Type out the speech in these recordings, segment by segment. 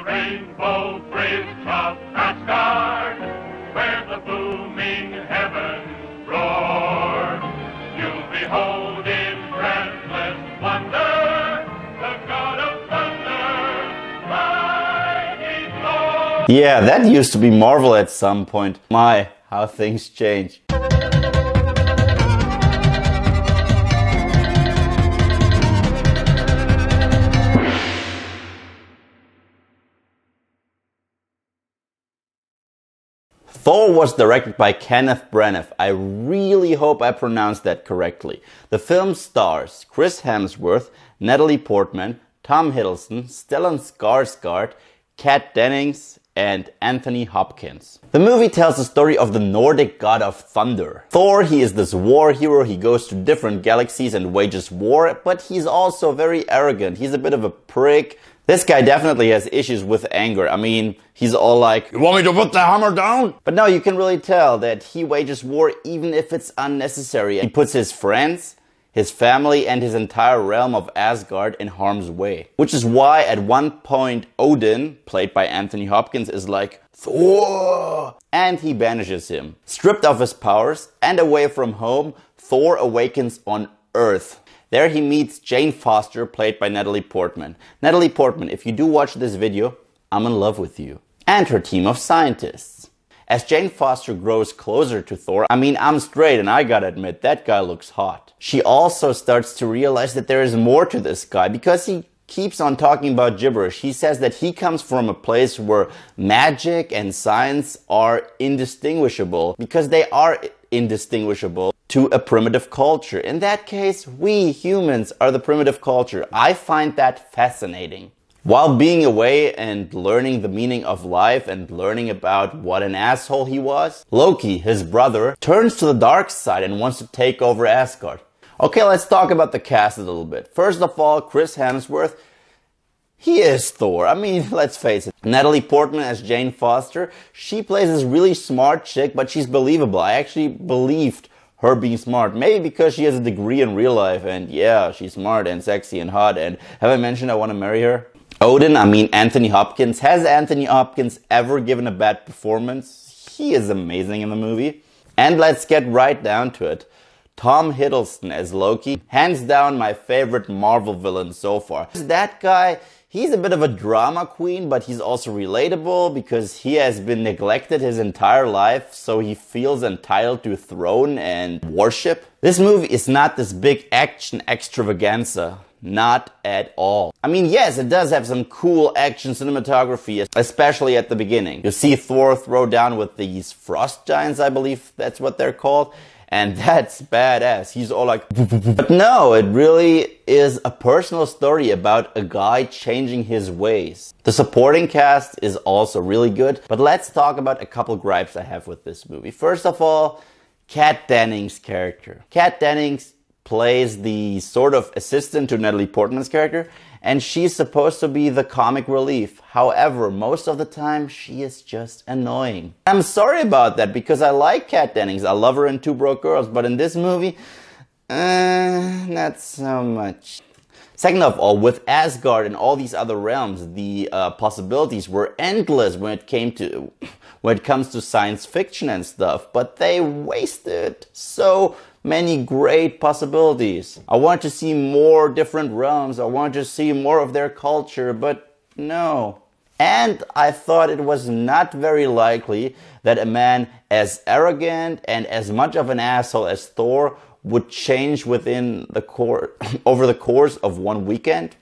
the rainbow bridge of Asgard, where the booming heavens roar. You'll behold in breathless wonder the God of thunder, mighty Thor. Yeah, that used to be Marvel at some point. My, how things change. Thor was directed by Kenneth Branagh. I really hope I pronounced that correctly. The film stars Chris Hemsworth, Natalie Portman, Tom Hiddleston, Stellan Skarsgård, Kat Dennings, and Anthony Hopkins. The movie tells the story of the Nordic god of thunder. Thor, he is this war hero. He goes to different galaxies and wages war, but he's also very arrogant. He's a bit of a prick. This guy definitely has issues with anger. I mean, he's all like, "You want me to put the hammer down?" But no, you can really tell that he wages war even if it's unnecessary. He puts his friends, his family, and his entire realm of Asgard in harm's way. Which is why at one point Odin, played by Anthony Hopkins, is like, "Thor!" and he banishes him. Stripped of his powers and away from home, Thor awakens on Earth. There he meets Jane Foster, played by Natalie Portman. Natalie Portman, if you do watch this video, I'm in love with you. And her team of scientists. As Jane Foster grows closer to Thor, I mean, I'm straight and I gotta admit, that guy looks hot. She also starts to realize that there is more to this guy because he keeps on talking about gibberish. He says that he comes from a place where magic and science are indistinguishable because they are indistinguishable to a primitive culture. In that case, we humans are the primitive culture. I find that fascinating. While being away and learning the meaning of life and learning about what an asshole he was, Loki, his brother, turns to the dark side and wants to take over Asgard. Okay, let's talk about the cast a little bit. First of all, Chris Hemsworth. He is Thor. I mean, let's face it. Natalie Portman as Jane Foster. She plays this really smart chick, but she's believable. I actually believed her being smart. Maybe because she has a degree in real life and yeah, she's smart and sexy and hot. And have I mentioned I want to marry her? Odin, I mean Anthony Hopkins. Has Anthony Hopkins ever given a bad performance? He is amazing in the movie. And let's get right down to it. Tom Hiddleston as Loki. Hands down my favorite Marvel villain so far. That guy, he's a bit of a drama queen, but he's also relatable because he has been neglected his entire life, so he feels entitled to throne and worship. This movie is not this big action extravaganza. Not at all. I mean, yes, it does have some cool action cinematography, especially at the beginning. You see Thor throw down with these frost giants, I believe that's what they're called. And that's badass. He's all like, but no, it really is a personal story about a guy changing his ways. The supporting cast is also really good, but let's talk about a couple gripes I have with this movie. First of all, Kat Dennings' character. Kat Dennings plays the sort of assistant to Natalie Portman's character, and she's supposed to be the comic relief. However, most of the time, she is just annoying. I'm sorry about that because I like Kat Dennings. I love her in Two Broke Girls, but in this movie, not so much. Second of all, with Asgard and all these other realms, the possibilities were endless when it comes to science fiction and stuff, but they wasted so many great possibilities. I want to see more different realms. I want to see more of their culture, but no. And I thought it was not very likely that a man as arrogant and as much of an asshole as Thor would change within the over the course of one weekend.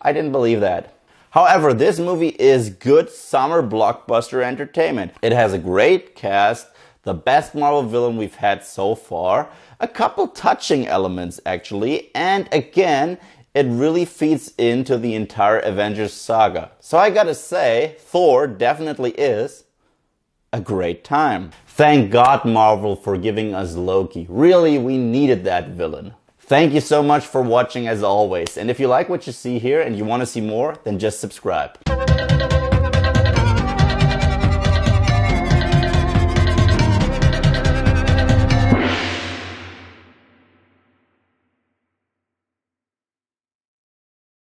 I didn't believe that. However, this movie is good summer blockbuster entertainment. It has a great cast, the best Marvel villain we've had so far, a couple touching elements actually, and again, it really feeds into the entire Avengers saga. So I gotta say, Thor definitely is a great time. Thank God Marvel for giving us Loki. Really, we needed that villain. Thank you so much for watching as always. And if you like what you see here and you want to see more, then just subscribe.